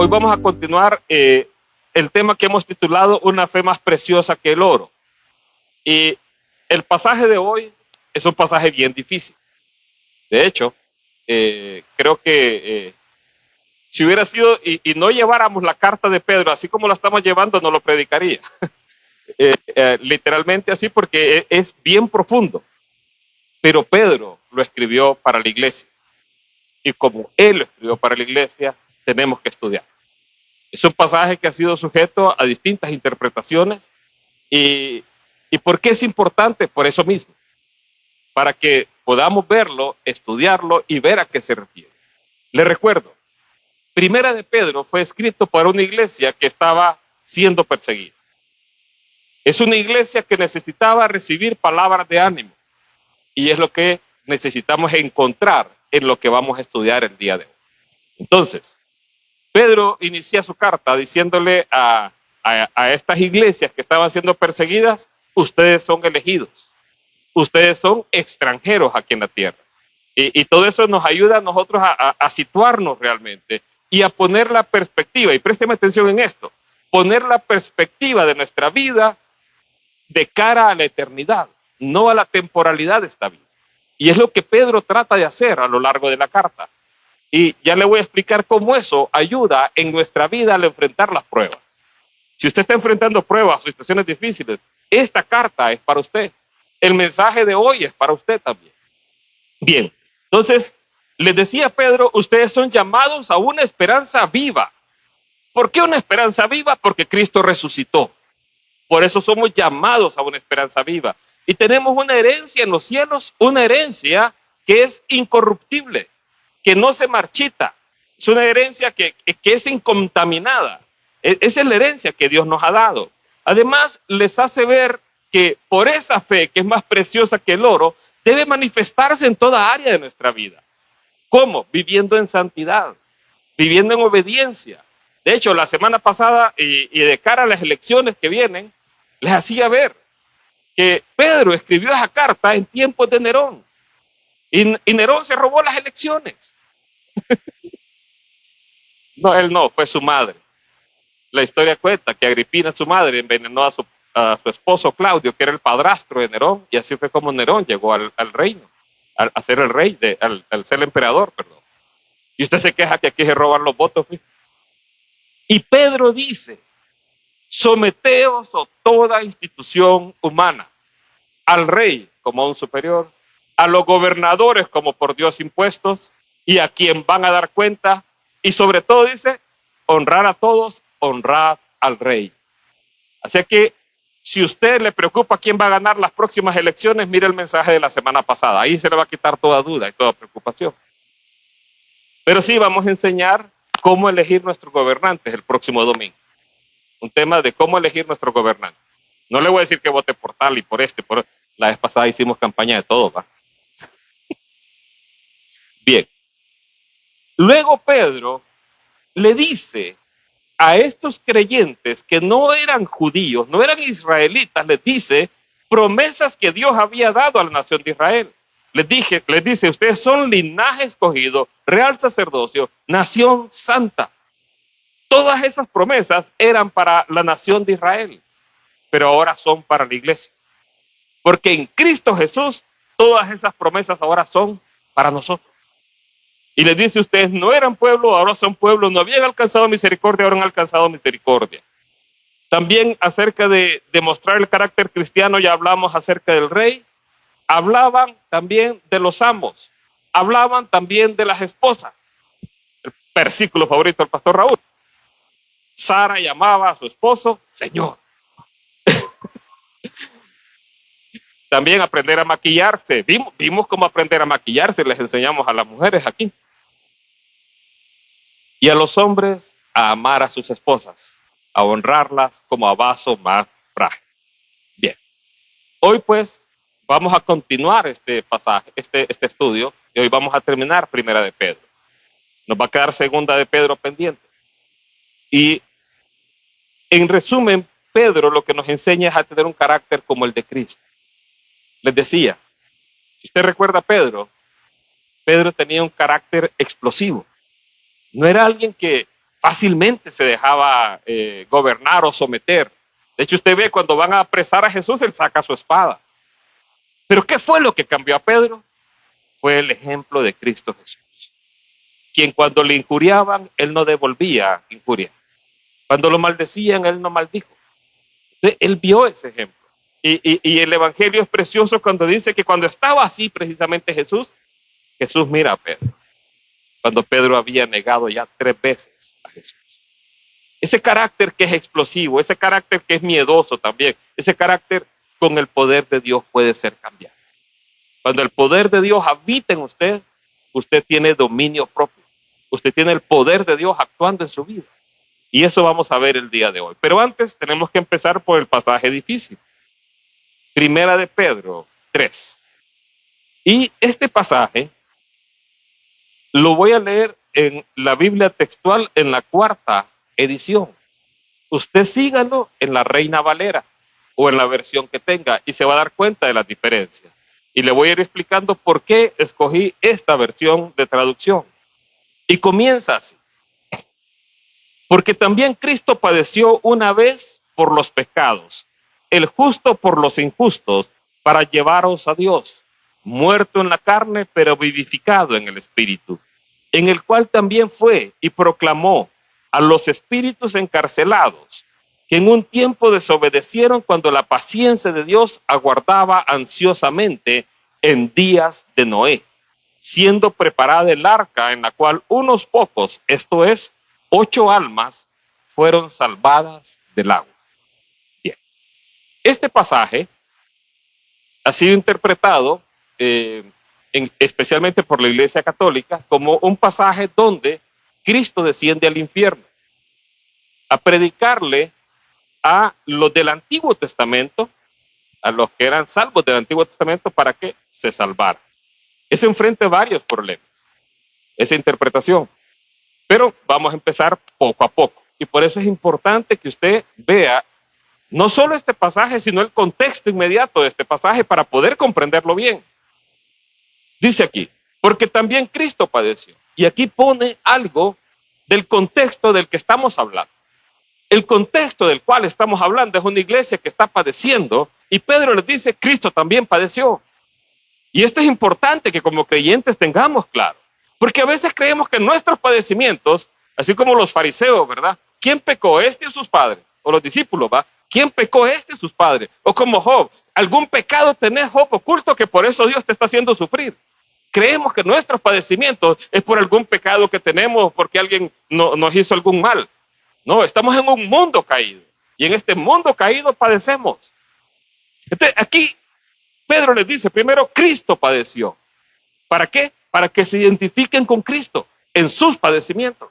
hoy vamos a continuar el tema que hemos titulado Una fe más preciosa que el oro. Y el pasaje de hoy es un pasaje bien difícil. De hecho, creo que si hubiera sido y no lleváramos la carta de Pedro así como la estamos llevando, no lo predicaría. Literalmente así, porque es bien profundo. Pero Pedro lo escribió para la iglesia. Y como él lo escribió para la iglesia, tenemos que estudiar. Es un pasaje que ha sido sujeto a distintas interpretaciones. ¿Y por qué es importante? Por eso mismo. Para que podamos verlo, estudiarlo y ver a qué se refiere. Le recuerdo, Primera de Pedro fue escrito para una iglesia que estaba siendo perseguida. Es una iglesia que necesitaba recibir palabras de ánimo. Y es lo que necesitamos encontrar en lo que vamos a estudiar el día de hoy. Entonces, Pedro inicia su carta diciéndole a estas iglesias que estaban siendo perseguidas: ustedes son elegidos, ustedes son extranjeros aquí en la tierra. Y todo eso nos ayuda a nosotros a situarnos realmente y a poner la perspectiva, y présteme atención en esto, poner la perspectiva de nuestra vida de cara a la eternidad, no a la temporalidad de esta vida. Y es lo que Pedro trata de hacer a lo largo de la carta. Y ya le voy a explicar cómo eso ayuda en nuestra vida al enfrentar las pruebas. Si usted está enfrentando pruebas o situaciones difíciles, esta carta es para usted. El mensaje de hoy es para usted también. Bien, entonces, les decía Pedro, ustedes son llamados a una esperanza viva. ¿Por qué una esperanza viva? Porque Cristo resucitó. Por eso somos llamados a una esperanza viva. Y tenemos una herencia en los cielos, una herencia que es incorruptible, que no se marchita. Es una herencia que es incontaminada. Esa es la herencia que Dios nos ha dado. Además, les hace ver que por esa fe, que es más preciosa que el oro, debe manifestarse en toda área de nuestra vida. ¿Cómo? Viviendo en santidad, viviendo en obediencia. De hecho, la semana pasada y de cara a las elecciones que vienen, les hacía ver que Pedro escribió esa carta en tiempos de Nerón. Y Nerón se robó las elecciones. No, él no, fue su madre. La historia cuenta que Agripina, su madre, envenenó a su esposo Claudio, que era el padrastro de Nerón, y así fue como Nerón llegó al reino, a ser el rey, al ser el emperador, perdón. Y usted se queja que aquí se roban los votos. ¿Sí? Y Pedro dice: someteos a toda institución humana, al rey como a un superior, a los gobernadores como por Dios impuestos, y a quien van a dar cuenta, y sobre todo dice, honrar a todos, honrad al rey. Así que, si a usted le preocupa quién va a ganar las próximas elecciones, mire el mensaje de la semana pasada, ahí se le va a quitar toda duda y toda preocupación. Pero sí, vamos a enseñar cómo elegir nuestros gobernantes el próximo domingo. Un tema de cómo elegir nuestro gobernante. No le voy a decir que vote por tal y por este. La vez pasada hicimos campaña de todo, ¿va? Bien. Luego Pedro le dice a estos creyentes que no eran judíos, no eran israelitas, les dice promesas que Dios había dado a la nación de Israel. Les dice, ustedes son linaje escogido, real sacerdocio, nación santa. Todas esas promesas eran para la nación de Israel, pero ahora son para la iglesia. Porque en Cristo Jesús, todas esas promesas ahora son para nosotros. Y les dice, ustedes no eran pueblo, ahora son pueblo, no habían alcanzado misericordia, ahora han alcanzado misericordia. También acerca de demostrar el carácter cristiano, ya hablamos acerca del rey. Hablaban también de los amos, hablaban también de las esposas. El versículo favorito del pastor Raúl. Sara llamaba a su esposo Señor. También aprender a maquillarse. Vimos cómo aprender a maquillarse, les enseñamos a las mujeres aquí. Y a los hombres a amar a sus esposas, a honrarlas como a vaso más frágil. Bien, hoy pues vamos a continuar este pasaje, este estudio, y hoy vamos a terminar Primera de Pedro. Nos va a quedar Segunda de Pedro pendiente. Y en resumen, Pedro lo que nos enseña es a tener un carácter como el de Cristo. Les decía, si usted recuerda a Pedro tenía un carácter explosivo. No era alguien que fácilmente se dejaba gobernar o someter. De hecho, usted ve cuando van a apresar a Jesús, él saca su espada. Pero ¿qué fue lo que cambió a Pedro? Fue el ejemplo de Cristo Jesús, quien cuando le injuriaban, él no devolvía injuria. Cuando lo maldecían, él no maldijo. Entonces, él vio ese ejemplo. Y el Evangelio es precioso cuando dice que cuando estaba así precisamente Jesús mira a Pedro. Cuando Pedro había negado ya 3 veces a Jesús. Ese carácter que es explosivo, ese carácter que es miedoso también, ese carácter con el poder de Dios puede ser cambiado. Cuando el poder de Dios habita en usted, usted tiene dominio propio. Usted tiene el poder de Dios actuando en su vida. Y eso vamos a ver el día de hoy. Pero antes tenemos que empezar por el pasaje difícil. Primera de Pedro 3. Y este pasaje lo voy a leer en la Biblia textual en la 4ª edición. Usted sígalo en la Reina Valera o en la versión que tenga y se va a dar cuenta de las diferencias. Y le voy a ir explicando por qué escogí esta versión de traducción. Y comienza así. Porque también Cristo padeció una vez por los pecados, el justo por los injustos, para llevaros a Dios, muerto en la carne, pero vivificado en el Espíritu, en el cual también fue y proclamó a los espíritus encarcelados, que en un tiempo desobedecieron cuando la paciencia de Dios aguardaba ansiosamente en días de Noé, siendo preparada el arca en la cual unos pocos, esto es, 8 almas, fueron salvadas del agua. Bien. Este pasaje ha sido interpretado especialmente por la Iglesia Católica como un pasaje donde Cristo desciende al infierno a predicarle a los del Antiguo Testamento, a los que eran salvos del Antiguo Testamento, para que se salvaran. Eso enfrenta varios problemas, esa interpretación. Pero vamos a empezar poco a poco. Y por eso es importante que usted vea no solo este pasaje, sino el contexto inmediato de este pasaje para poder comprenderlo bien. Dice aquí, porque también Cristo padeció. Y aquí pone algo del contexto del que estamos hablando. El contexto del cual estamos hablando es una iglesia que está padeciendo y Pedro les dice, Cristo también padeció. Y esto es importante que como creyentes tengamos claro. Porque a veces creemos que nuestros padecimientos, así como los fariseos, ¿verdad? ¿Quién pecó, este o sus padres? O los discípulos, ¿va? ¿Quién pecó, este o sus padres? O como Job, ¿algún pecado tenés, Job, oculto que por eso Dios te está haciendo sufrir? Creemos que nuestros padecimientos es por algún pecado que tenemos, porque alguien nos hizo algún mal. No, estamos en un mundo caído. Y en este mundo caído padecemos. Entonces, aquí Pedro les dice, primero, Cristo padeció. ¿Para qué? Para que se identifiquen con Cristo en sus padecimientos.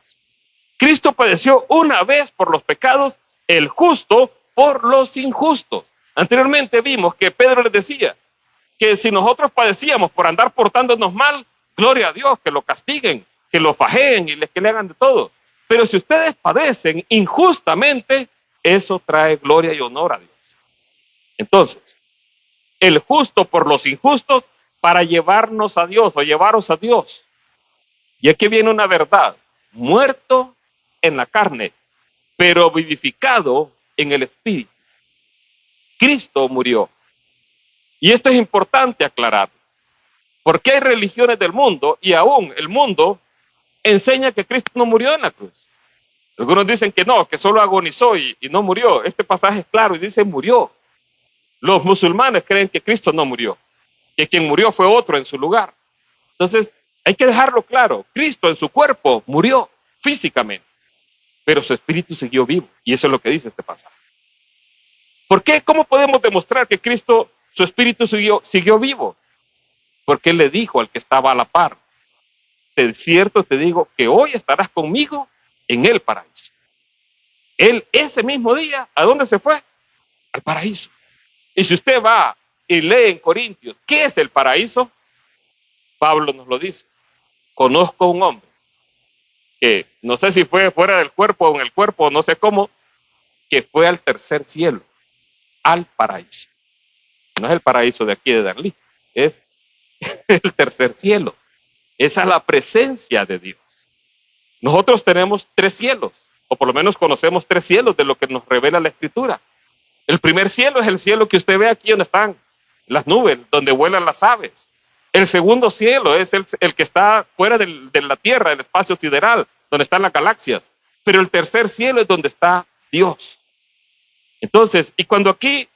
Cristo padeció una vez por los pecados, el justo por los injustos. Anteriormente vimos que Pedro les decía que si nosotros padecíamos por andar portándonos mal, gloria a Dios, que lo castiguen, que lo fajeen y que le hagan de todo. Pero si ustedes padecen injustamente, eso trae gloria y honor a Dios. Entonces, el justo por los injustos para llevarnos a Dios o llevaros a Dios. Y aquí viene una verdad, muerto en la carne, pero vivificado en el Espíritu. Cristo murió. Y esto es importante aclarar, porque hay religiones del mundo y aún el mundo enseña que Cristo no murió en la cruz. Algunos dicen que no, que solo agonizó y no murió. Este pasaje es claro y dice murió. Los musulmanes creen que Cristo no murió, que quien murió fue otro en su lugar. Entonces, hay que dejarlo claro. Cristo en su cuerpo murió físicamente, pero su espíritu siguió vivo. Y eso es lo que dice este pasaje. ¿Por qué? ¿Cómo podemos demostrar que Cristo, su espíritu siguió vivo? Porque Él le dijo al que estaba a la par, de cierto te digo que hoy estarás conmigo en el paraíso. Él ese mismo día, ¿a dónde se fue? Al paraíso. Y si usted va y lee en Corintios, ¿qué es el paraíso? Pablo nos lo dice. Conozco a un hombre que no sé si fue fuera del cuerpo o en el cuerpo, no sé cómo, que fue al tercer cielo, al paraíso. No es el paraíso de aquí de Darlí, es el tercer cielo. Esa es la presencia de Dios. Nosotros tenemos 3 cielos. o por lo menos conocemos 3 cielos de lo que nos revela la Escritura. El primer cielo es el cielo que usted ve aquí donde están las nubes, donde vuelan las aves. El segundo cielo es el que está fuera de la Tierra, el espacio sideral, donde están las galaxias. Pero el tercer cielo es donde está Dios. Entonces, y cuando aquí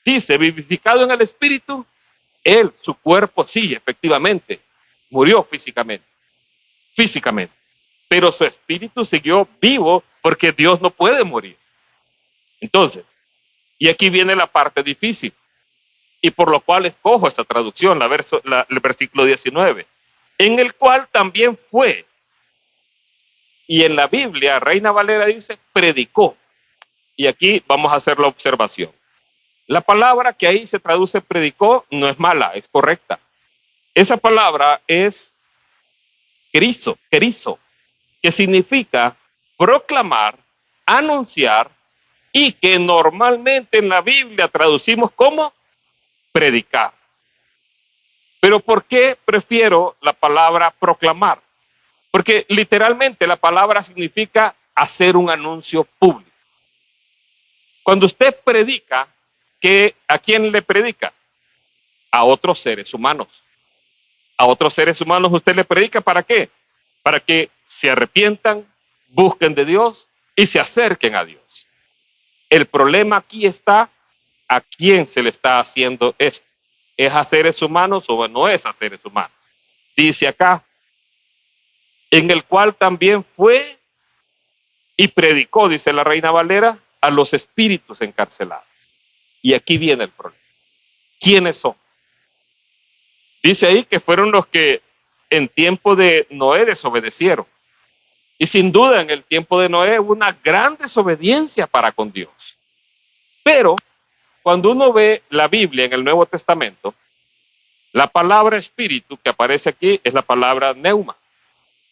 dice vivificado en el Espíritu, él, su cuerpo sí, efectivamente, murió físicamente, pero su espíritu siguió vivo porque Dios no puede morir. Entonces, y aquí viene la parte difícil, y por lo cual escojo esta traducción, el versículo 19, en el cual también fue, y en la Biblia, Reina Valera dice, predicó. Y aquí vamos a hacer la observación. La palabra que ahí se traduce predicó no es mala, es correcta. Esa palabra es querizo, que significa proclamar, anunciar, y que normalmente en la Biblia traducimos como predicar. Pero ¿por qué prefiero la palabra proclamar? Porque literalmente la palabra significa hacer un anuncio público. Cuando usted predica, ¿a quién le predica? A otros seres humanos. A otros seres humanos usted le predica, ¿para qué? Para que se arrepientan, busquen de Dios y se acerquen a Dios. El problema aquí está a quién se le está haciendo esto. ¿Es a seres humanos o no es a seres humanos? Dice acá, en el cual también fue y predicó, dice la Reina Valera, a los espíritus encarcelados. Y aquí viene el problema. ¿Quiénes son? Dice ahí que fueron los que en tiempo de Noé desobedecieron. Y sin duda en el tiempo de Noé hubo una gran desobediencia para con Dios. Pero cuando uno ve la Biblia en el Nuevo Testamento, la palabra espíritu que aparece aquí es la palabra neuma.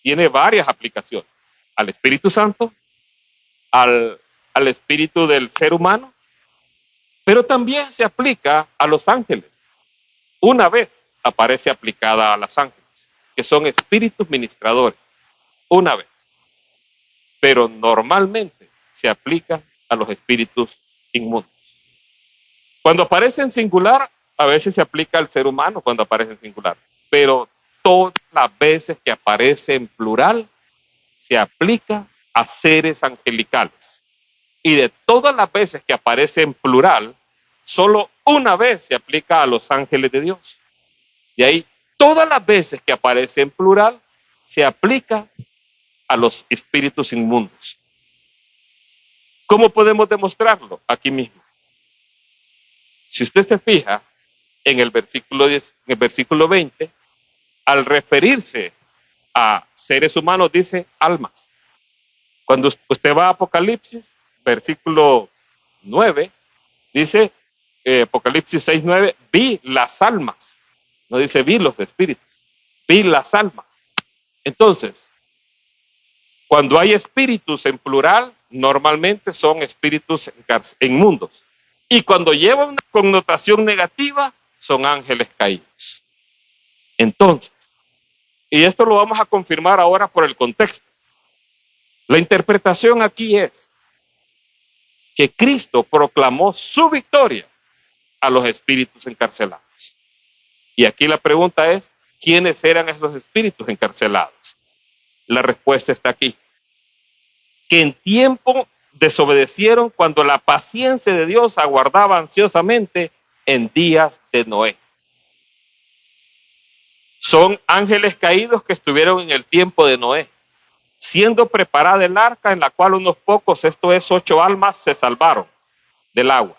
Tiene varias aplicaciones. Al Espíritu Santo, al espíritu del ser humano, pero también se aplica a los ángeles. Una vez aparece aplicada a los ángeles, que son espíritus ministradores. Una vez. Pero normalmente se aplica a los espíritus inmundos. Cuando aparece en singular, a veces se aplica al ser humano cuando aparece en singular, pero todas las veces que aparece en plural, se aplica a seres angelicales. Y de todas las veces que aparece en plural, solo una vez se aplica a los ángeles de Dios. Y ahí, todas las veces que aparece en plural, se aplica a los espíritus inmundos. ¿Cómo podemos demostrarlo? Aquí mismo. Si usted se fija en el versículo 10, en el versículo 20, al referirse a seres humanos dice almas. Cuando usted va a Apocalipsis, versículo 9, dice Apocalipsis 6:9, vi las almas. No dice vi los espíritus, vi las almas. Entonces, cuando hay espíritus en plural, normalmente son espíritus inmundos. Y cuando lleva una connotación negativa, son ángeles caídos. Entonces, y esto lo vamos a confirmar ahora por el contexto. La interpretación aquí es que Cristo proclamó su victoria a los espíritus encarcelados. Y aquí la pregunta es, ¿quiénes eran esos espíritus encarcelados? La respuesta está aquí. Que en tiempo desobedecieron cuando la paciencia de Dios aguardaba ansiosamente en días de Noé. Son ángeles caídos que estuvieron en el tiempo de Noé, siendo preparada el arca en la cual unos pocos, esto es 8 almas, se salvaron del agua.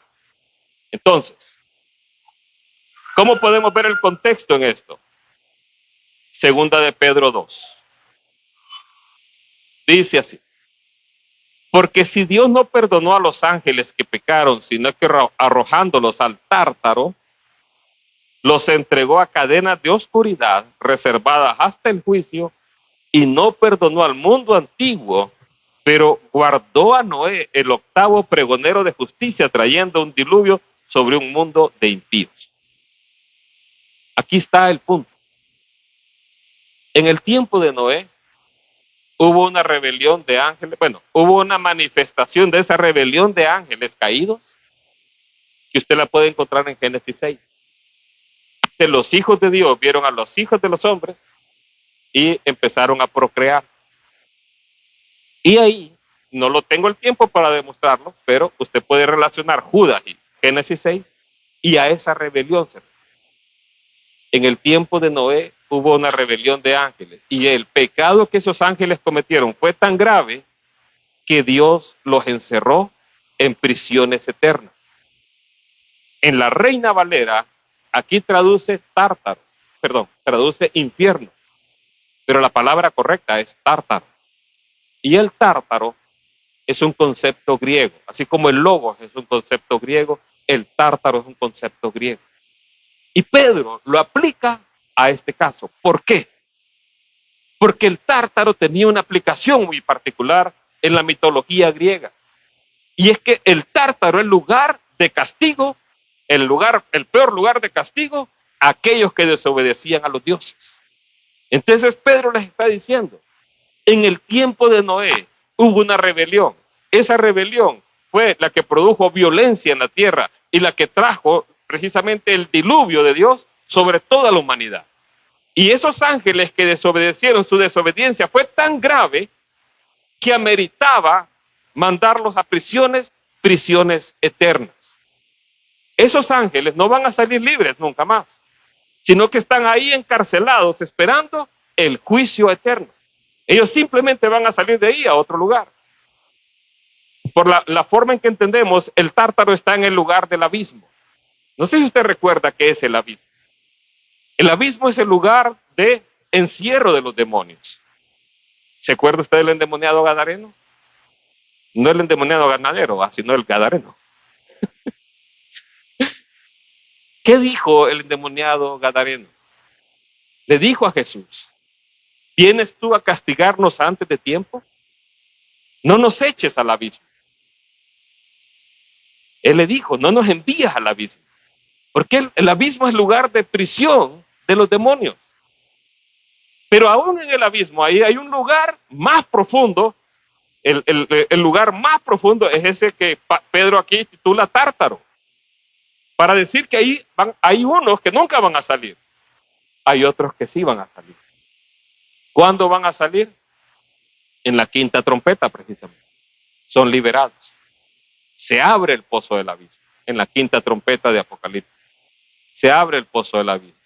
Entonces, ¿cómo podemos ver el contexto en esto? Segunda de Pedro 2. Dice así. Porque si Dios no perdonó a los ángeles que pecaron, sino que arrojándolos al tártaro, los entregó a cadenas de oscuridad reservadas hasta el juicio, y no perdonó al mundo antiguo, pero guardó a Noé, el octavo pregonero de justicia, trayendo un diluvio sobre un mundo de impíos. Aquí está el punto. En el tiempo de Noé, hubo una rebelión de ángeles, bueno, hubo una manifestación de esa rebelión de ángeles caídos, que usted la puede encontrar en Génesis 6. Que los hijos de Dios vieron a los hijos de los hombres y empezaron a procrear. Y ahí, no lo tengo el tiempo para demostrarlo, pero usted puede relacionar Judas y Génesis 6 y a esa rebelión. En el tiempo de Noé hubo una rebelión de ángeles y el pecado que esos ángeles cometieron fue tan grave que Dios los encerró en prisiones eternas. En la Reina Valera, aquí traduce tártaro, traduce infierno, pero la palabra correcta es tártaro. Y el tártaro es un concepto griego, así como el logos es un concepto griego, el tártaro es un concepto griego. Y Pedro lo aplica a este caso. ¿Por qué? Porque el tártaro tenía una aplicación muy particular en la mitología griega. Y es que el tártaro es el lugar de castigo, el peor lugar de castigo a aquellos que desobedecían a los dioses. Entonces Pedro les está diciendo, en el tiempo de Noé hubo una rebelión. Esa rebelión fue la que produjo violencia en la tierra y la que trajo precisamente el diluvio de Dios sobre toda la humanidad. Y esos ángeles que desobedecieron, su desobediencia fue tan grave que ameritaba mandarlos a prisiones eternas. Esos ángeles no van a salir libres nunca más, sino que están ahí encarcelados esperando el juicio eterno. Ellos simplemente van a salir de ahí a otro lugar. Por la forma en que entendemos, el tártaro está en el lugar del abismo. No sé si usted recuerda qué es el abismo. El abismo es el lugar de encierro de los demonios. ¿Se acuerda usted del endemoniado gadareno? No el endemoniado ganadero, sino el gadareno. ¿Qué dijo el endemoniado gadareno? Le dijo a Jesús, ¿vienes tú a castigarnos antes de tiempo? No nos eches al abismo. Él le dijo, no nos envías al abismo, porque el abismo es lugar de prisión de los demonios. Pero aún en el abismo ahí hay un lugar más profundo. El lugar más profundo es ese que Pedro aquí titula tártaro, para decir que ahí hay unos que nunca van a salir, hay otros que sí van a salir. ¿Cuándo van a salir? En la quinta trompeta, precisamente. Son liberados. Se abre el pozo del abismo, en la quinta trompeta de Apocalipsis. Se abre el pozo del abismo.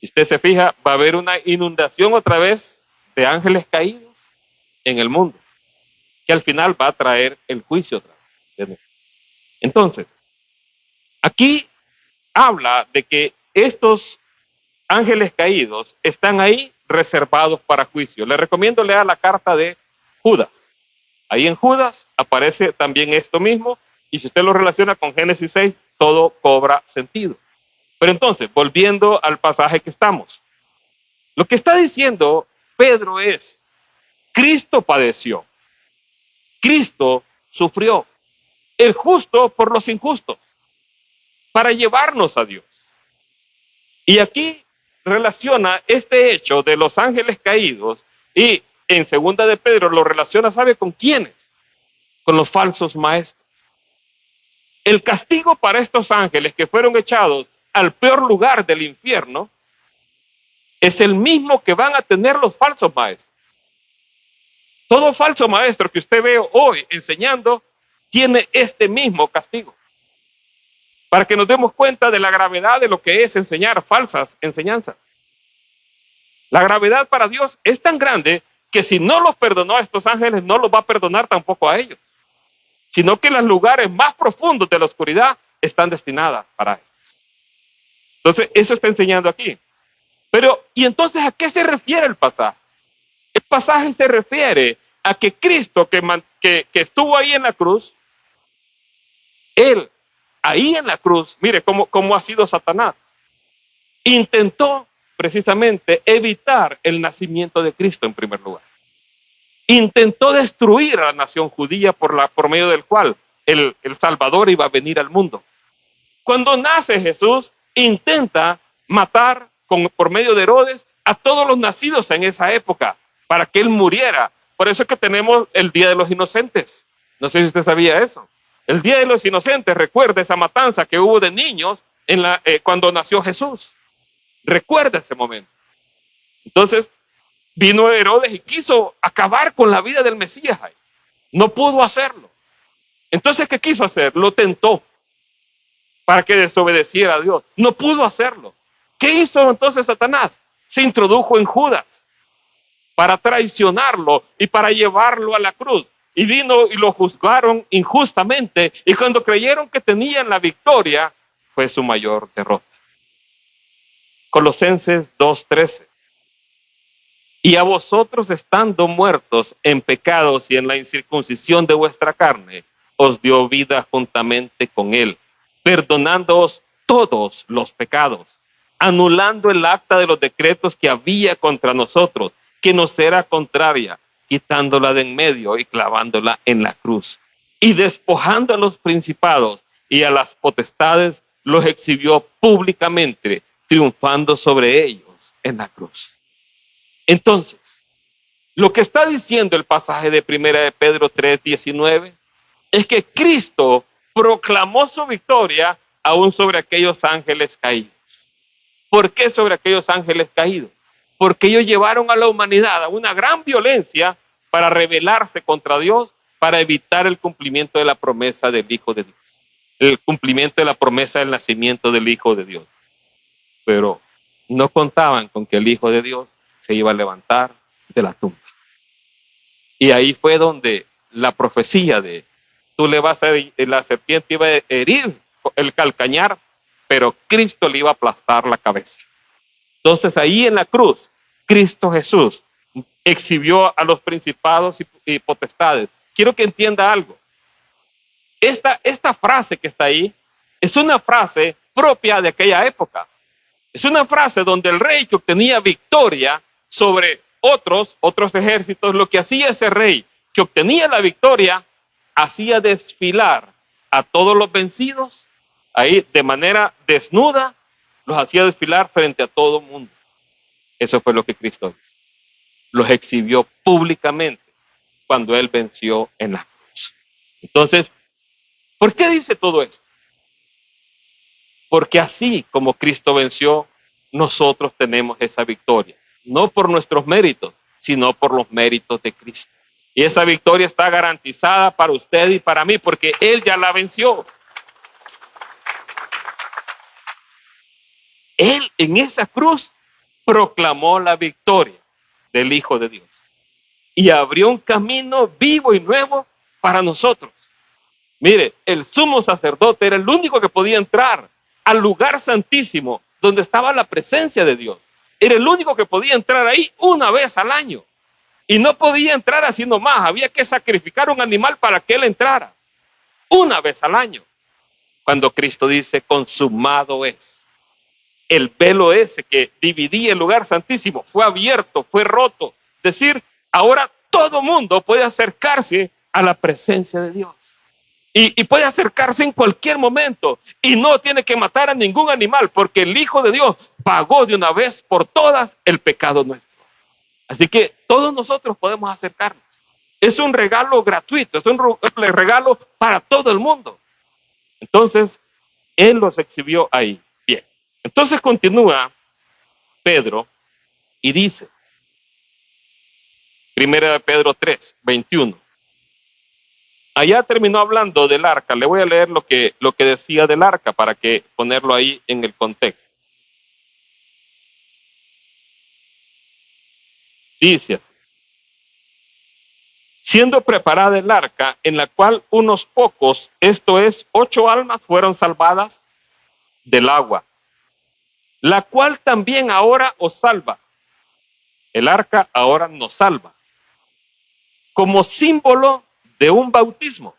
Si usted se fija, va a haber una inundación otra vez de ángeles caídos en el mundo, que al final va a traer el juicio otra vez. Entonces, aquí habla de que estos ángeles caídos están ahí reservados para juicio. Le recomiendo leer la carta de Judas. Ahí en Judas aparece también esto mismo, y si usted lo relaciona con Génesis 6, todo cobra sentido. Pero entonces, volviendo al pasaje que estamos, lo que está diciendo Pedro es, Cristo padeció, Cristo sufrió, el justo por los injustos, para llevarnos a Dios. Y aquí relaciona este hecho de los ángeles caídos y en segunda de Pedro lo relaciona, ¿sabe con quiénes? Con los falsos maestros. El castigo para estos ángeles que fueron echados al peor lugar del infierno es el mismo que van a tener los falsos maestros. Todo falso maestro que usted ve hoy enseñando tiene este mismo castigo. Para que nos demos cuenta de la gravedad de lo que es enseñar falsas enseñanzas. La gravedad para Dios es tan grande que si no los perdonó a estos ángeles, no los va a perdonar tampoco a ellos. Sino que los lugares más profundos de la oscuridad están destinadas para ellos. Entonces, eso está enseñando aquí. Pero, ¿y entonces a qué se refiere el pasaje? El pasaje se refiere a que Cristo, que estuvo ahí en la cruz, Él, ahí en la cruz, mire cómo ha sido Satanás, intentó precisamente evitar el nacimiento de Cristo en primer lugar. Intentó destruir a la nación judía por medio del cual el Salvador iba a venir al mundo. Cuando nace Jesús, intenta matar por medio de Herodes a todos los nacidos en esa época para que él muriera Por eso es que tenemos el Día de los Inocentes. No sé si usted sabía eso. El Día de los Inocentes recuerda esa matanza que hubo de niños cuando nació Jesús. Recuerda ese momento. Entonces, vino Herodes y quiso acabar con la vida del Mesías. No pudo hacerlo. Entonces, ¿qué quiso hacer? Lo tentó para que desobedeciera a Dios. No pudo hacerlo. ¿Qué hizo entonces Satanás? Se introdujo en Judas para traicionarlo y para llevarlo a la cruz. Y vino y lo juzgaron injustamente. Y cuando creyeron que tenían la victoria, fue su mayor derrota. Colosenses 2:13. Y a vosotros, estando muertos en pecados y en la incircuncisión de vuestra carne, os dio vida juntamente con él, perdonándoos todos los pecados, anulando el acta de los decretos que había contra nosotros, que nos era contraria, quitándola de en medio y clavándola en la cruz. Y despojando a los principados y a las potestades, los exhibió públicamente, triunfando sobre ellos en la cruz. Entonces, lo que está diciendo el pasaje de 1 de Pedro 3:19 es que Cristo proclamó su victoria aún sobre aquellos ángeles caídos. ¿Por qué sobre aquellos ángeles caídos? Porque ellos llevaron a la humanidad a una gran violencia para rebelarse contra Dios, para evitar el cumplimiento de la promesa del Hijo de Dios, el cumplimiento de la promesa del nacimiento del Hijo de Dios. Pero no contaban con que el Hijo de Dios se iba a levantar de la tumba. Y ahí fue donde la profecía de la serpiente iba a herir el calcañar, pero Cristo le iba a aplastar la cabeza. Entonces ahí en la cruz, Cristo Jesús exhibió a los principados y potestades. Quiero que entienda algo. Esta frase que está ahí es una frase propia de aquella época. Es una frase donde el rey que obtenía victoria sobre otros ejércitos, lo que hacía ese rey que obtenía la victoria, hacía desfilar a todos los vencidos, ahí de manera desnuda, los hacía desfilar frente a todo el mundo. Eso fue lo que Cristo hizo. Los exhibió públicamente cuando él venció en la cruz. Entonces, ¿por qué dice todo esto? Porque así como Cristo venció, nosotros tenemos esa victoria. No por nuestros méritos, sino por los méritos de Cristo. Y esa victoria está garantizada para usted y para mí, porque Él ya la venció. Él en esa cruz proclamó la victoria del Hijo de Dios. Y abrió un camino vivo y nuevo para nosotros. Mire, el sumo sacerdote era el único que podía entrar al lugar santísimo donde estaba la presencia de Dios. Era el único que podía entrar ahí una vez al año. Y no podía entrar así nomás. Había que sacrificar un animal para que él entrara. Una vez al año. Cuando Cristo dice, consumado es. El velo ese que dividía el lugar santísimo fue abierto, fue roto. Es decir, ahora todo mundo puede acercarse a la presencia de Dios. Y puede acercarse en cualquier momento. Y no tiene que matar a ningún animal, porque el Hijo de Dios pagó de una vez por todas el pecado nuestro. Así que todos nosotros podemos acercarnos. Es un regalo gratuito, es un regalo para todo el mundo. Entonces, Él los exhibió ahí. Bien. Entonces continúa Pedro y dice, 1 de Pedro 3:21. Allá terminó hablando del arca. Le voy a leer lo que decía del arca para que ponerlo ahí en el contexto. Dice así: siendo preparada el arca, en la cual unos pocos, esto es, 8 almas, fueron salvadas del agua, la cual también ahora os salva. El arca ahora nos salva, como símbolo de un bautismo,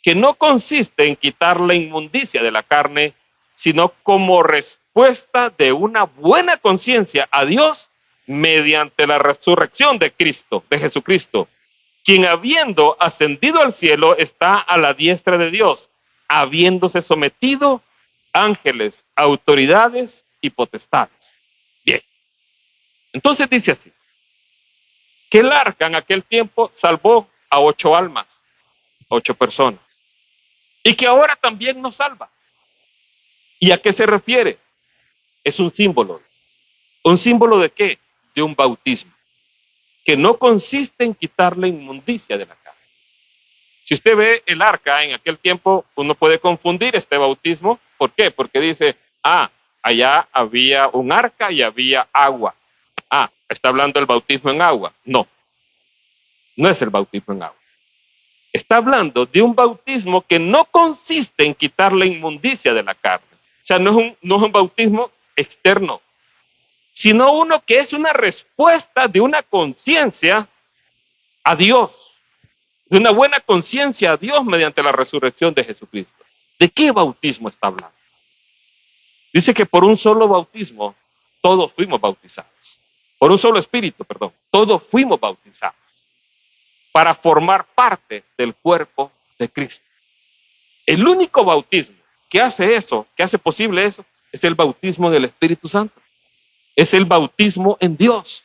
que no consiste en quitar la inmundicia de la carne, sino como respuesta de una buena conciencia a Dios mediante la resurrección de Cristo, de Jesucristo, quien habiendo ascendido al cielo está a la diestra de Dios, habiéndose sometido ángeles, autoridades y potestades. Bien, entonces dice así: que el arca en aquel tiempo salvó a 8 almas, 8 personas, y que ahora también nos salva. ¿Y a qué se refiere? Es un símbolo. ¿Un símbolo de qué? De un bautismo, que no consiste en quitar la inmundicia de la carne. Si usted ve el arca en aquel tiempo, uno puede confundir este bautismo. ¿Por qué? Porque dice, allá había un arca y había agua. Está hablando del bautismo en agua. No, no es el bautismo en agua. Está hablando de un bautismo que no consiste en quitar la inmundicia de la carne. O sea, no es un bautismo externo, sino uno que es una respuesta de una conciencia a Dios, de una buena conciencia a Dios mediante la resurrección de Jesucristo. ¿De qué bautismo está hablando? Dice que por un solo bautismo todos fuimos bautizados. Por un solo espíritu, perdón, todos fuimos bautizados para formar parte del cuerpo de Cristo. El único bautismo que hace eso, que hace posible eso, es el bautismo del Espíritu Santo. Es el bautismo en Dios.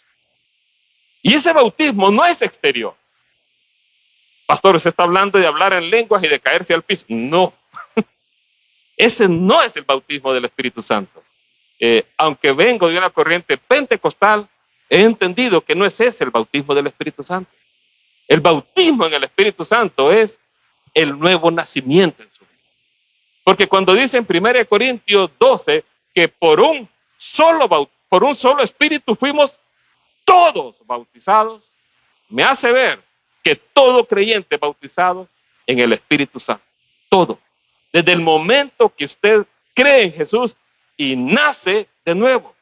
Y ese bautismo no es exterior. Pastor, ¿usted está hablando de hablar en lenguas y de caerse al piso? No. Ese no es el bautismo del Espíritu Santo. Aunque vengo de una corriente pentecostal, he entendido que no es ese el bautismo del Espíritu Santo. El bautismo en el Espíritu Santo es el nuevo nacimiento en su vida. Porque cuando dice en 1 Corintios 12 que por un solo espíritu fuimos todos bautizados, me hace ver que todo creyente bautizado en el Espíritu Santo. Todo. Desde el momento que usted cree en Jesús y nace de nuevo.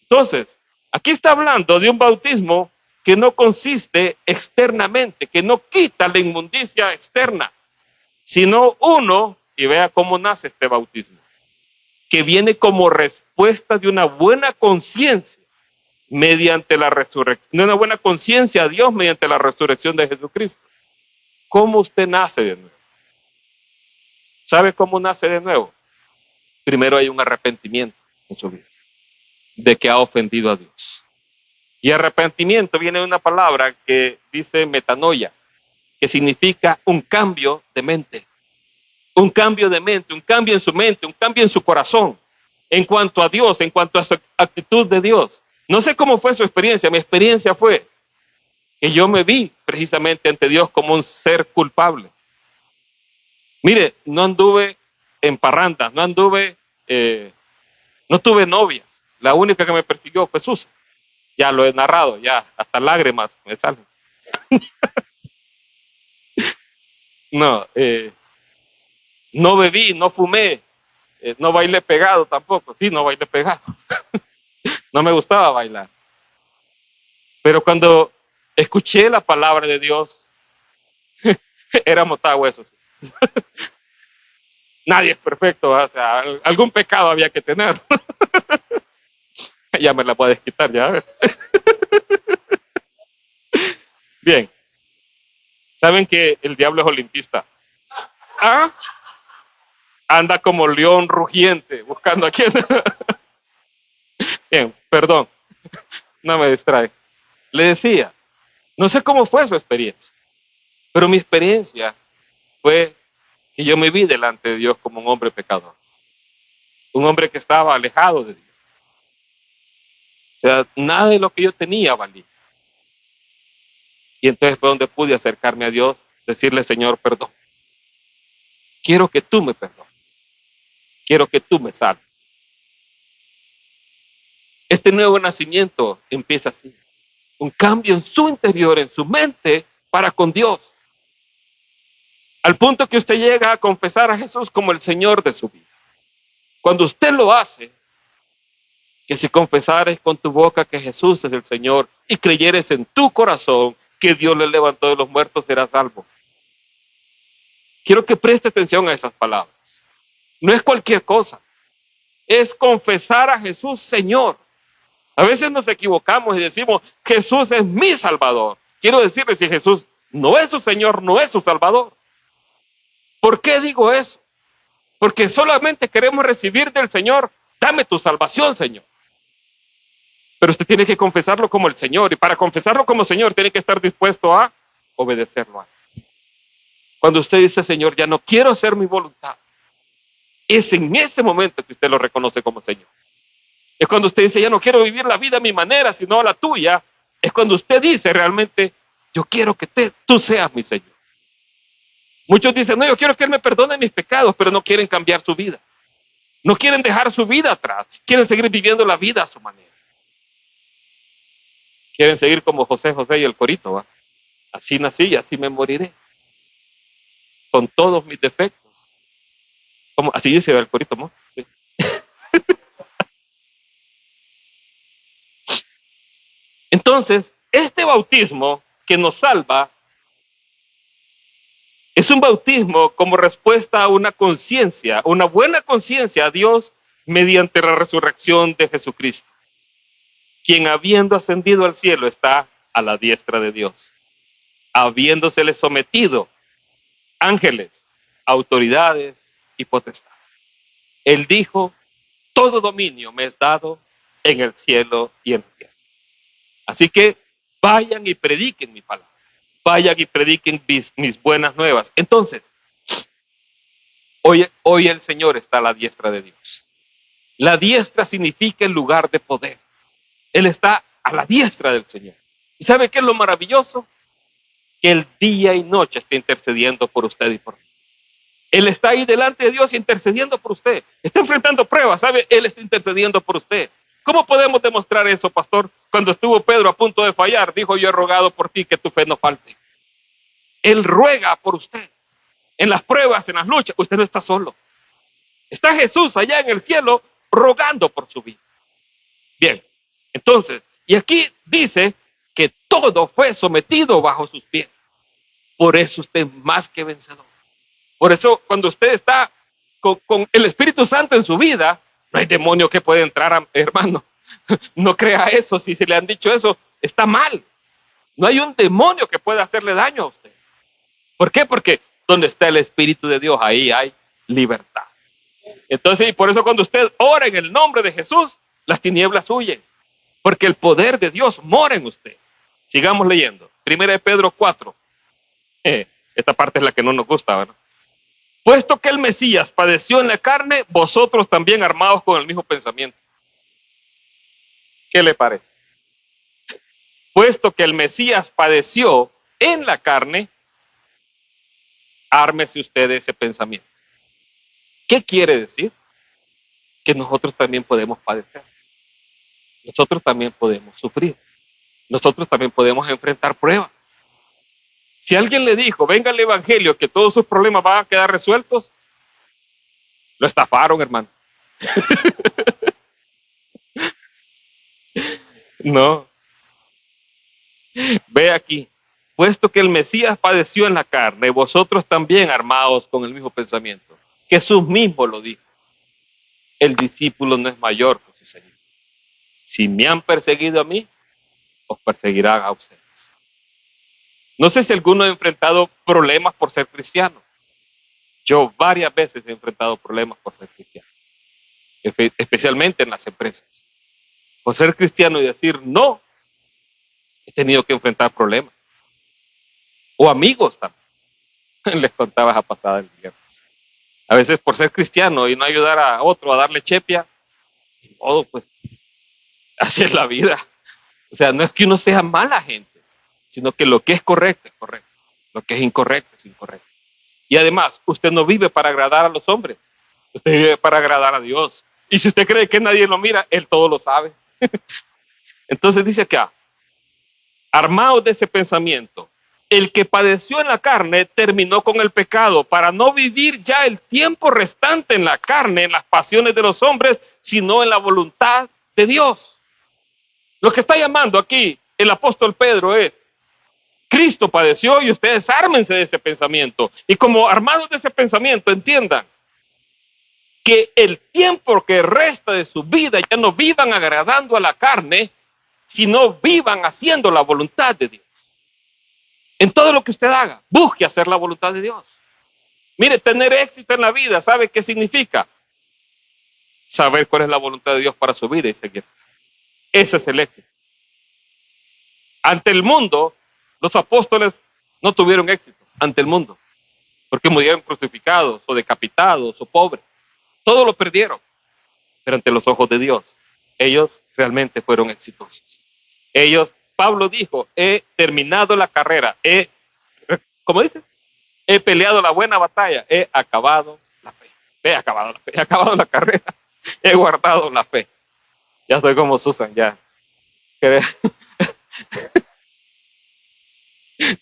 Entonces, aquí está hablando de un bautismo que no consiste externamente, que no quita la inmundicia externa, sino uno, y vea cómo nace este bautismo, que viene como respuesta de una buena conciencia mediante la resurrección, de una buena conciencia a Dios mediante la resurrección de Jesucristo. ¿Cómo usted nace de nuevo? ¿Sabe cómo nace de nuevo? Primero hay un arrepentimiento en su vida, de que ha ofendido a Dios. Y arrepentimiento viene de una palabra que dice metanoia, que significa un cambio de mente. Un cambio de mente, un cambio en su mente, un cambio en su corazón, en cuanto a Dios, en cuanto a su actitud de Dios. No sé cómo fue su experiencia, mi experiencia fue que yo me vi precisamente ante Dios como un ser culpable. Mire, no anduve en parrandas, no tuve novias. La única que me persiguió fue Susa. Ya lo he narrado, ya hasta lágrimas me salen. No, no bebí, no fumé, no bailé pegado tampoco. Sí, no bailé pegado. No me gustaba bailar. Pero cuando escuché la palabra de Dios, era motahuesos. Nadie es perfecto, o sea, algún pecado había que tener. Ya me la puedes quitar, ya. Bien. ¿Saben que el diablo es olimpista? Anda como león rugiente, buscando a quién. Bien, perdón, no me distrae. Le decía, no sé cómo fue su experiencia, pero mi experiencia fue que yo me vi delante de Dios como un hombre pecador. Un hombre que estaba alejado de Dios. O sea, nada de lo que yo tenía valía. Y entonces fue donde pude acercarme a Dios, decirle, Señor, perdón. Quiero que tú me perdones. Quiero que tú me salves. Este nuevo nacimiento empieza así. Un cambio en su interior, en su mente, para con Dios. Al punto que usted llega a confesar a Jesús como el Señor de su vida. Cuando usted lo hace, que si confesares con tu boca que Jesús es el Señor y creyeres en tu corazón que Dios le levantó de los muertos, serás salvo. Quiero que preste atención a esas palabras. No es cualquier cosa. Es confesar a Jesús Señor. A veces nos equivocamos y decimos, Jesús es mi Salvador. Quiero decirle, si Jesús no es su Señor, no es su Salvador. ¿Por qué digo eso? Porque solamente queremos recibir del Señor, dame tu salvación, Señor. Pero usted tiene que confesarlo como el Señor. Y para confesarlo como Señor, tiene que estar dispuesto a obedecerlo a Él. Cuando usted dice, Señor, ya no quiero hacer mi voluntad, es en ese momento que usted lo reconoce como Señor. Es cuando usted dice, ya no quiero vivir la vida a mi manera, sino a la tuya. Es cuando usted dice realmente, yo quiero que tú seas mi Señor. Muchos dicen, no, yo quiero que Él me perdone mis pecados, pero no quieren cambiar su vida. No quieren dejar su vida atrás. Quieren seguir viviendo la vida a su manera. Quieren seguir como José y el corito, ¿va? Así nací y así me moriré. Con todos mis defectos. Como, así dice el corito, ¿no? Sí. Entonces, este bautismo que nos salva es un bautismo como respuesta a una conciencia, una buena conciencia a Dios mediante la resurrección de Jesucristo, quien habiendo ascendido al cielo está a la diestra de Dios, habiéndosele sometido ángeles, autoridades y potestades. Él dijo, todo dominio me es dado en el cielo y en la tierra. Así que vayan y prediquen mi palabra. Vayan y prediquen mis buenas nuevas. Entonces, hoy el Señor está a la diestra de Dios. La diestra significa el lugar de poder. Él está a la diestra del Señor. ¿Y sabe qué es lo maravilloso? Que el día y noche está intercediendo por usted y por mí. Él está ahí delante de Dios intercediendo por usted. Está enfrentando pruebas, ¿sabe? Él está intercediendo por usted. ¿Cómo podemos demostrar eso, pastor? Cuando estuvo Pedro a punto de fallar, dijo, yo he rogado por ti que tu fe no falte. Él ruega por usted. En las pruebas, en las luchas, usted no está solo. Está Jesús allá en el cielo rogando por su vida. Bien, entonces, y aquí dice que todo fue sometido bajo sus pies. Por eso usted es más que vencedor. Por eso cuando usted está con el Espíritu Santo en su vida, no hay demonio que pueda entrar, hermano. No crea eso, si se le han dicho eso, está mal. No hay un demonio que pueda hacerle daño a usted. ¿Por qué? Porque donde está el Espíritu de Dios, ahí hay libertad. Entonces, y por eso cuando usted ora en el nombre de Jesús, las tinieblas huyen. Porque el poder de Dios mora en usted. Sigamos leyendo. Primera de Pedro 4. Esta parte es la que no nos gusta, ¿verdad? Puesto que el Mesías padeció en la carne, vosotros también armados con el mismo pensamiento. ¿Qué le parece? Puesto que el Mesías padeció en la carne, ármese usted de ese pensamiento. ¿Qué quiere decir? Que nosotros también podemos padecer. Nosotros también podemos sufrir. Nosotros también podemos enfrentar pruebas. Si alguien le dijo, venga al Evangelio, que todos sus problemas van a quedar resueltos, lo estafaron, hermano. No. Ve aquí. Puesto que el Mesías padeció en la carne, vosotros también armados con el mismo pensamiento. Jesús mismo lo dijo. El discípulo no es mayor que su Señor. Si me han perseguido a mí, os perseguirán a ustedes. No sé si alguno ha enfrentado problemas por ser cristiano. Yo varias veces he enfrentado problemas por ser cristiano, especialmente en las empresas. Por ser cristiano y decir no, he tenido que enfrentar problemas. O amigos también. Les contaba esa pasada el viernes. A veces por ser cristiano y no ayudar a otro a darle chepia, ni modo, pues, así es la vida. O sea, no es que uno sea mala gente, sino que lo que es correcto es correcto. Lo que es incorrecto es incorrecto. Y además, usted no vive para agradar a los hombres. Usted vive para agradar a Dios. Y si usted cree que nadie lo mira, Él todo lo sabe. Entonces dice acá, armados de ese pensamiento, el que padeció en la carne terminó con el pecado para no vivir ya el tiempo restante en la carne, en las pasiones de los hombres, sino en la voluntad de Dios. Lo que está llamando aquí el apóstol Pedro es, Cristo padeció y ustedes ármense de ese pensamiento. Y como armados de ese pensamiento, entiendan que el tiempo que resta de su vida ya no vivan agradando a la carne, sino vivan haciendo la voluntad de Dios. En todo lo que usted haga, busque hacer la voluntad de Dios. Mire, tener éxito en la vida, ¿sabe qué significa? Saber cuál es la voluntad de Dios para su vida y seguir. Ese es el éxito. Ante el mundo, los apóstoles no tuvieron éxito ante el mundo, porque murieron crucificados o decapitados o pobres. Todo lo perdieron, pero ante los ojos de Dios, ellos realmente fueron exitosos. Ellos, Pablo dijo, he terminado la carrera, ¿cómo dice? He peleado la buena batalla, he acabado la fe, he acabado la fe, he acabado la carrera, he guardado la fe. Ya estoy como Susan, ya.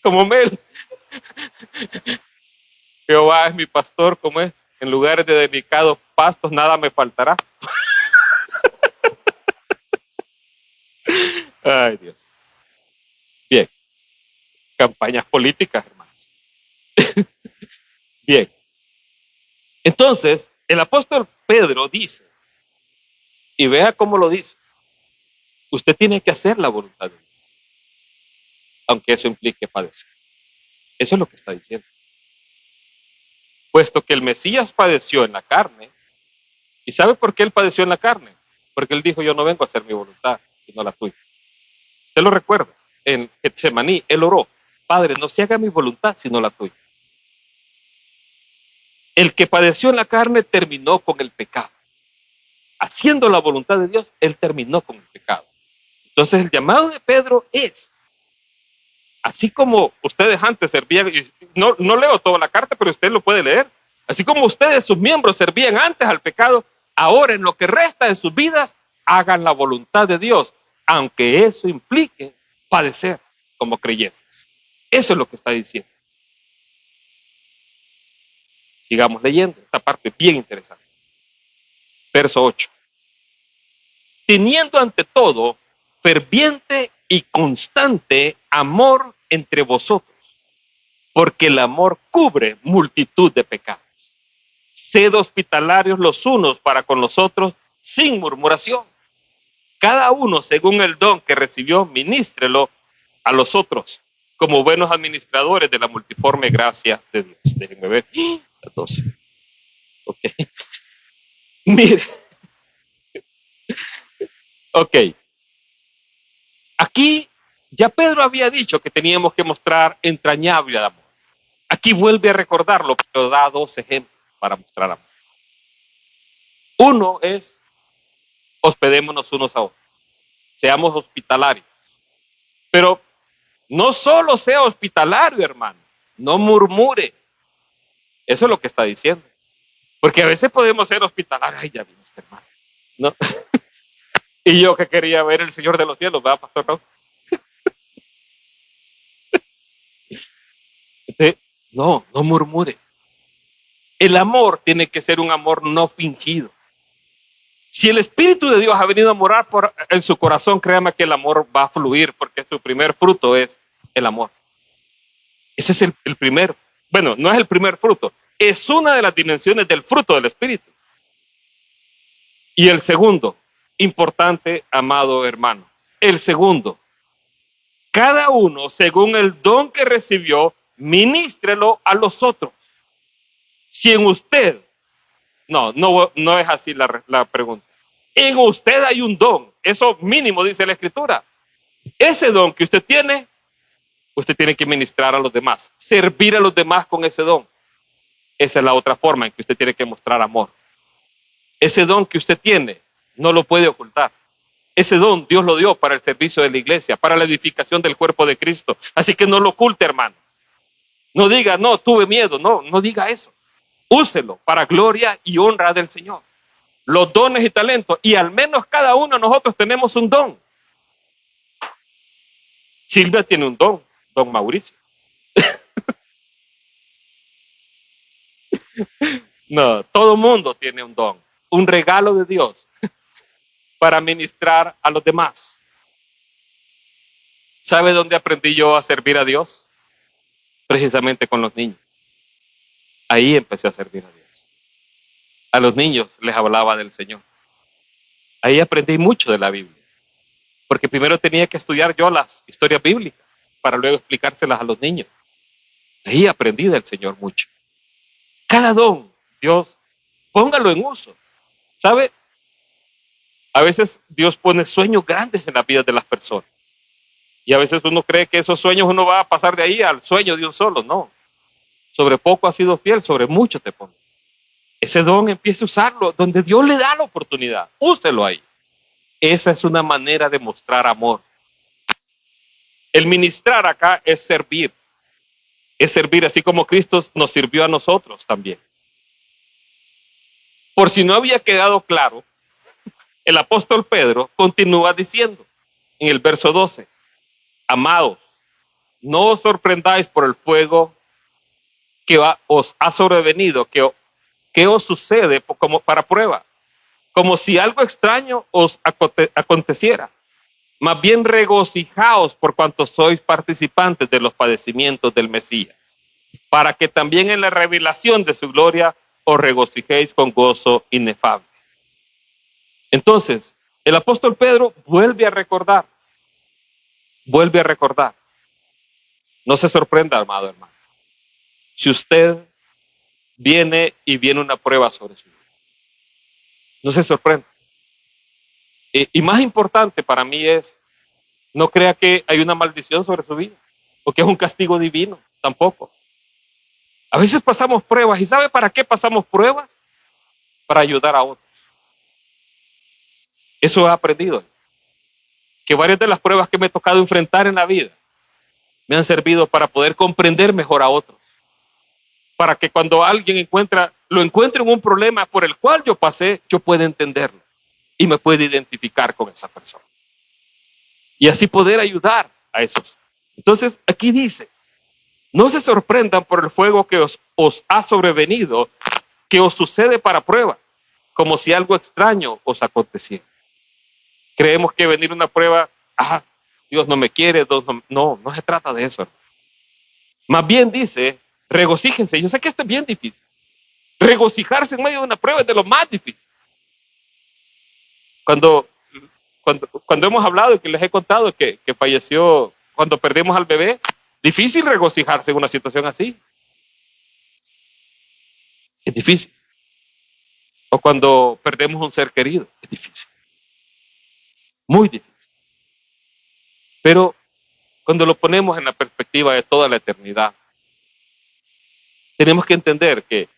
Como Mel. Jehová es mi pastor, como es, en lugares de delicados pastos nada me faltará. Ay, Dios. Bien. Campañas políticas, hermanos. Bien. Entonces, el apóstol Pedro dice, y vea cómo lo dice, usted tiene que hacer la voluntad de Dios, aunque eso implique padecer. Eso es lo que está diciendo. Puesto que el Mesías padeció en la carne, ¿y sabe por qué él padeció en la carne? Porque él dijo, yo no vengo a hacer mi voluntad, sino la tuya. Usted lo recuerda, en Getsemaní, él oró, Padre, no se haga mi voluntad, sino la tuya. El que padeció en la carne terminó con el pecado. Haciendo la voluntad de Dios, él terminó con el pecado. Entonces el llamado de Pedro es, así como ustedes antes servían, no leo toda la carta, pero usted lo puede leer, así como ustedes, sus miembros, servían antes al pecado, ahora en lo que resta de sus vidas, hagan la voluntad de Dios, aunque eso implique padecer como creyentes. Eso es lo que está diciendo. Sigamos leyendo, esta parte es bien interesante. Verso 8. Teniendo ante todo ferviente y constante amor entre vosotros, porque el amor cubre multitud de pecados. Sed hospitalarios los unos para con los otros sin murmuración. Cada uno según el don que recibió, ministrelo a los otros como buenos administradores de la multiforme gracia de Dios. Déjenme ver. 12. Ok. Mire. Ok. Aquí ya Pedro había dicho que teníamos que mostrar entrañable amor. Aquí vuelve a recordarlo, pero da dos ejemplos para mostrar amor. Uno es, hospedémonos unos a otros. Seamos hospitalarios. Pero no solo sea hospitalario, hermano. No murmure. Eso es lo que está diciendo. Porque a veces podemos ser hospitalarios. Ay, ya vino este hermano. ¿No? Y yo que quería ver el Señor de los cielos, ¿va a pasar? No, no murmure. El amor tiene que ser un amor no fingido. Si el Espíritu de Dios ha venido a morar en su corazón, créame que el amor va a fluir, porque su primer fruto es el amor. Ese es el primero. Bueno, no es el primer fruto, es una de las dimensiones del fruto del Espíritu. Y el segundo, importante, amado hermano, el segundo, cada uno según el don que recibió, ministrelo a los otros. Si en usted, no es así la pregunta. En usted hay un don, eso mínimo dice la Escritura. Ese don que usted tiene que ministrar a los demás, servir a los demás con ese don. Esa es la otra forma en que usted tiene que mostrar amor. Ese don que usted tiene, no lo puede ocultar. Ese don Dios lo dio para el servicio de la iglesia, para la edificación del cuerpo de Cristo. Así que no lo oculte, hermano. No diga, no, tuve miedo. No diga eso. Úselo para gloria y honra del Señor. Los dones y talentos, y al menos cada uno de nosotros tenemos un don. Silvia tiene un don Mauricio. No, todo mundo tiene un don, un regalo de Dios para ministrar a los demás. ¿Sabe dónde aprendí yo a servir a Dios? Precisamente con los niños. Ahí empecé a servir a Dios. A los niños les hablaba del Señor. Ahí aprendí mucho de la Biblia. Porque primero tenía que estudiar yo las historias bíblicas para luego explicárselas a los niños. Ahí aprendí del Señor mucho. Cada don, Dios, póngalo en uso. ¿Sabe? A veces Dios pone sueños grandes en la vida de las personas. Y a veces uno cree que esos sueños uno va a pasar de ahí al sueño de un solo. No. Sobre poco has sido fiel, sobre mucho te pone. Ese don empiece a usarlo donde Dios le da la oportunidad. Úselo ahí. Esa es una manera de mostrar amor. El ministrar acá es servir. Es servir así como Cristo nos sirvió a nosotros también. Por si no había quedado claro, el apóstol Pedro continúa diciendo en el verso 12, amados, no os sorprendáis por el fuego que os ha sobrevenido, que os sucede como para prueba, como si algo extraño os aconteciera. Más bien regocijaos por cuanto sois participantes de los padecimientos del Mesías, para que también en la revelación de su gloria os regocijéis con gozo inefable. Entonces, el apóstol Pedro vuelve a recordar. No se sorprenda, amado hermano, si usted viene una prueba sobre su vida. No se sorprenda. Y más importante para mí es, no crea que hay una maldición sobre su vida, o que es un castigo divino, tampoco. A veces pasamos pruebas, ¿y sabe para qué pasamos pruebas? Para ayudar a otros. Eso he aprendido. Que varias de las pruebas que me he tocado enfrentar en la vida me han servido para poder comprender mejor a otros. Para que cuando alguien lo encuentre en un problema por el cual yo pasé, yo pueda entenderlo y me pueda identificar con esa persona. Y así poder ayudar a esos. Entonces, aquí dice, no se sorprendan por el fuego que os ha sobrevenido, que os sucede para prueba, como si algo extraño os aconteciera. Creemos que venir una prueba, Dios no me quiere, no se trata de eso. Más bien dice, regocíjense. Yo sé que esto es bien difícil. Regocijarse en medio de una prueba es de lo más difícil. Cuando hemos hablado y que les he contado que falleció cuando perdimos al bebé, difícil regocijarse en una situación así. Es difícil. O cuando perdemos un ser querido, es difícil. Muy difícil. Pero cuando lo ponemos en la perspectiva de toda la eternidad, tenemos que entender que,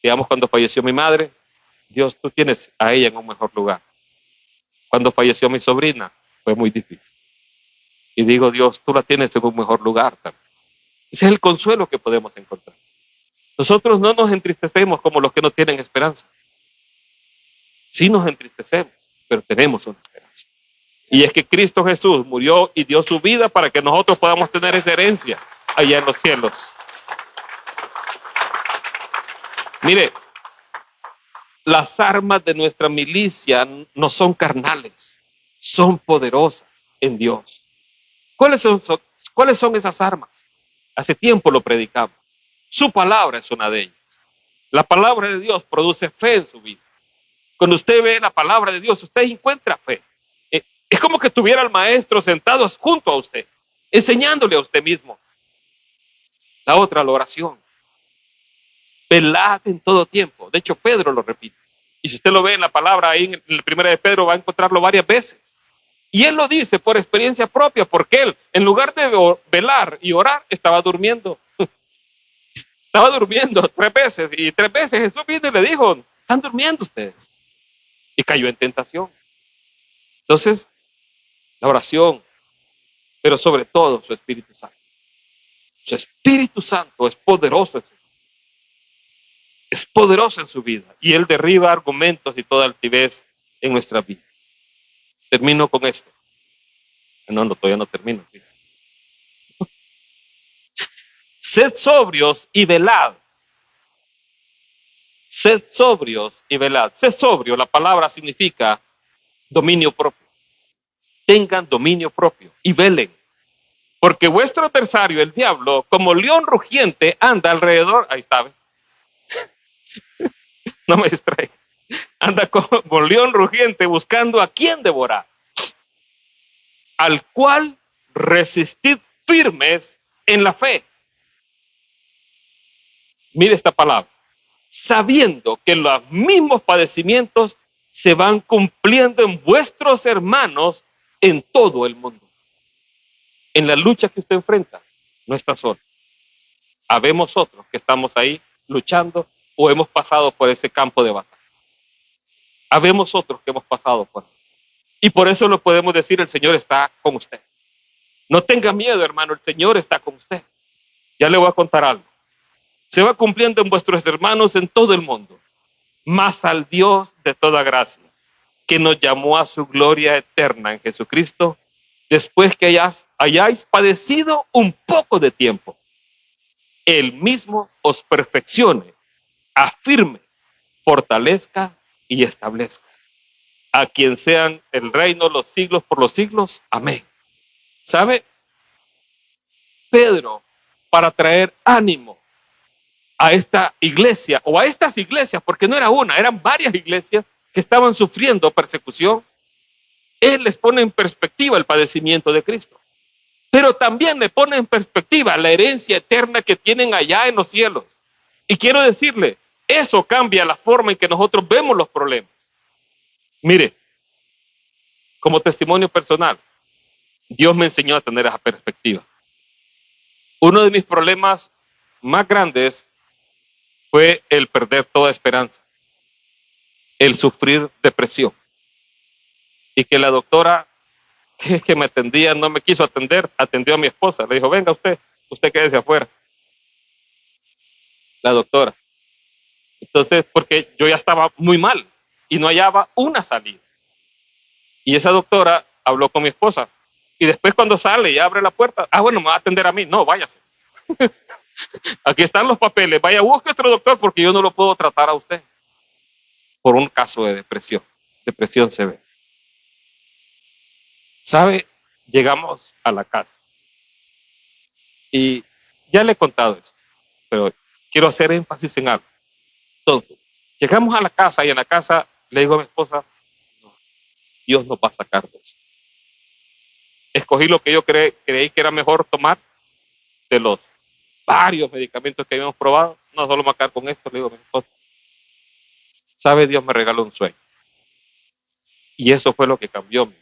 digamos, cuando falleció mi madre, Dios, tú tienes a ella en un mejor lugar. Cuando falleció mi sobrina, fue muy difícil. Y digo, Dios, tú la tienes en un mejor lugar también. Ese es el consuelo que podemos encontrar. Nosotros no nos entristecemos como los que no tienen esperanza. Sí nos entristecemos, pero tenemos una esperanza. Y es que Cristo Jesús murió y dio su vida para que nosotros podamos tener esa herencia allá en los cielos. Mire, las armas de nuestra milicia no son carnales, son poderosas en Dios. ¿Cuáles son esas armas? Hace tiempo lo predicamos. Su palabra es una de ellas. La palabra de Dios produce fe en su vida. Cuando usted ve la palabra de Dios, usted encuentra fe. Es como que tuviera al maestro sentado junto a usted, enseñándole a usted mismo. La otra, la oración. Velad en todo tiempo. De hecho, Pedro lo repite. Y si usted lo ve en la palabra, ahí en la primera de Pedro, va a encontrarlo varias veces. Y él lo dice por experiencia propia, porque él, en lugar de velar y orar, estaba durmiendo. Estaba durmiendo 3 veces. Y 3 veces Jesús vino y le dijo, están durmiendo ustedes. Y cayó en tentación. Entonces, la oración, pero sobre todo su Espíritu Santo. Su Espíritu Santo es poderoso. Es poderoso en su vida. Y él derriba argumentos y toda altivez en nuestra vida. Termino con esto. No, todavía no termino. Sed sobrios y velad. Sed sobrios y velad. Sed sobrio, la palabra significa dominio propio. Tengan dominio propio y velen. Porque vuestro adversario, el diablo, como león rugiente, anda alrededor. Ahí está. No me distraiga. Anda como león rugiente buscando a quién devorar. Al cual resistid firmes en la fe. Mire esta palabra. Sabiendo que los mismos padecimientos se van cumpliendo en vuestros hermanos en todo el mundo. En la lucha que usted enfrenta, no está solo. Habemos otros que estamos ahí luchando o hemos pasado por ese campo de batalla. Habemos otros que hemos pasado por ahí. Y por eso lo podemos decir, el Señor está con usted. No tenga miedo, hermano, el Señor está con usted. Ya le voy a contar algo. Se va cumpliendo en vuestros hermanos en todo el mundo. Mas al Dios de toda gracia, que nos llamó a su gloria eterna en Jesucristo, después que hayáis padecido un poco de tiempo, Él mismo os perfeccione, afirme, fortalezca y establezca. A quien sean el reino los siglos por los siglos. Amén. ¿Sabe? Pedro, para traer ánimo a esta iglesia, o a estas iglesias, porque no era una, eran varias iglesias que estaban sufriendo persecución, él les pone en perspectiva el padecimiento de Cristo, pero también le pone en perspectiva la herencia eterna que tienen allá en los cielos. Y quiero decirle, eso cambia la forma en que nosotros vemos los problemas. Mire, como testimonio personal, Dios me enseñó a tener esa perspectiva. Uno de mis problemas más grandes fue el perder toda esperanza, el sufrir depresión. Y que la doctora que me atendía no me quiso atender, atendió a mi esposa. Le dijo, venga usted quédese afuera. La doctora. Entonces, porque yo ya estaba muy mal y no hallaba una salida. Y esa doctora habló con mi esposa. Y después cuando sale y abre la puerta, bueno, me va a atender a mí. No, váyase. Aquí están los papeles. Vaya, busque otro doctor porque yo no lo puedo tratar a usted. Por un caso de depresión. Depresión severa. ¿Sabe? Llegamos a la casa. Y ya le he contado esto, pero quiero hacer énfasis en algo. Entonces, llegamos a la casa y en la casa le digo a mi esposa, no, Dios nos va a sacar de esto. Escogí lo que yo creí que era mejor tomar de los varios medicamentos que habíamos probado. No, solo me quedar con esto, le digo a mi esposa. ¿Sabe? Dios me regaló un sueño. Y eso fue lo que cambió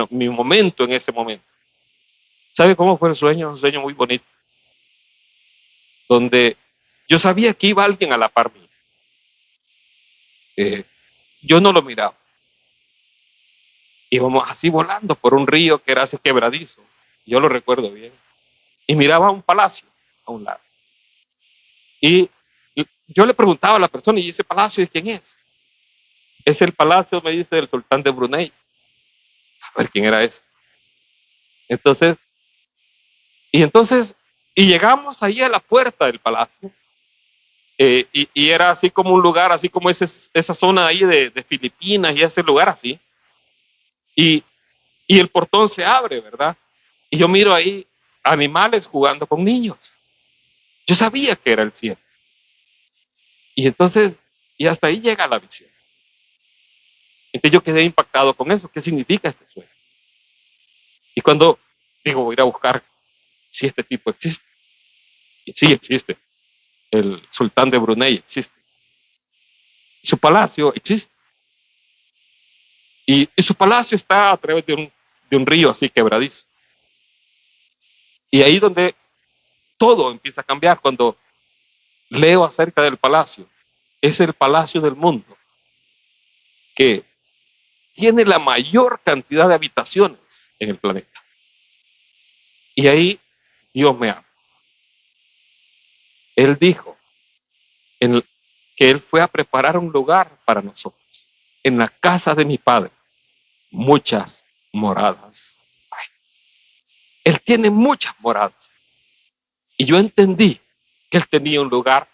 mi momento en ese momento. ¿Sabe cómo fue el sueño? Un sueño muy bonito. Donde yo sabía que iba alguien a la par mía. Yo no lo miraba. Íbamos así volando por un río que era así quebradizo. Yo lo recuerdo bien. Y miraba un palacio a un lado. Y yo le preguntaba a la persona, ¿y ese palacio de quién es? Es el palacio, me dice, del sultán de Brunei. A ver quién era ese. Entonces, y llegamos ahí a la puerta del palacio. Y era así como un lugar, así como esa zona ahí de Filipinas y ese lugar así. Y el portón se abre, ¿verdad? Y yo miro ahí animales jugando con niños. Yo sabía que era el cielo. Y entonces, y hasta ahí llega la visión. Entonces yo quedé impactado con eso. ¿Qué significa este sueño? Y cuando digo, voy a ir a buscar si este tipo existe. Y sí existe. El sultán de Brunei existe. Su palacio existe. Y su palacio está a través de un río así quebradizo. Y ahí donde todo empieza a cambiar cuando leo acerca del palacio. Es el palacio del mundo que tiene la mayor cantidad de habitaciones en el planeta. Y ahí Dios me ama. Él dijo que Él fue a preparar un lugar para nosotros. En la casa de mi Padre, muchas moradas hay. Él tiene muchas moradas. Y yo entendí que Él tenía un lugar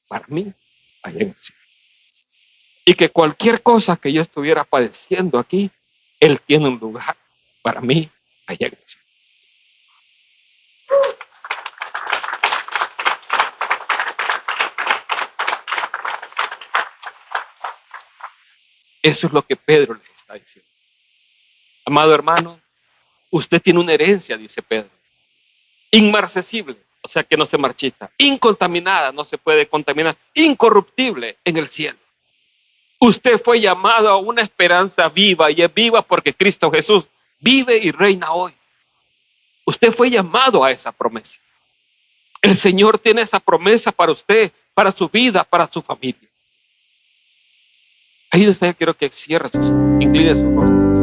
para mí allá en el cielo. Y que cualquier cosa que yo estuviera padeciendo aquí, Él tiene un lugar para mí allá en el cielo. Eso es lo que Pedro les está diciendo. Amado hermano, usted tiene una herencia, dice Pedro, inmarcesible, o sea que no se marchita, incontaminada, no se puede contaminar, incorruptible en el cielo. Usted fue llamado a una esperanza viva y es viva porque Cristo Jesús vive y reina hoy. Usted fue llamado a esa promesa. El Señor tiene esa promesa para usted, para su vida, para su familia. Ahí usted quiero que cierre sus ojos, incline sus rostros.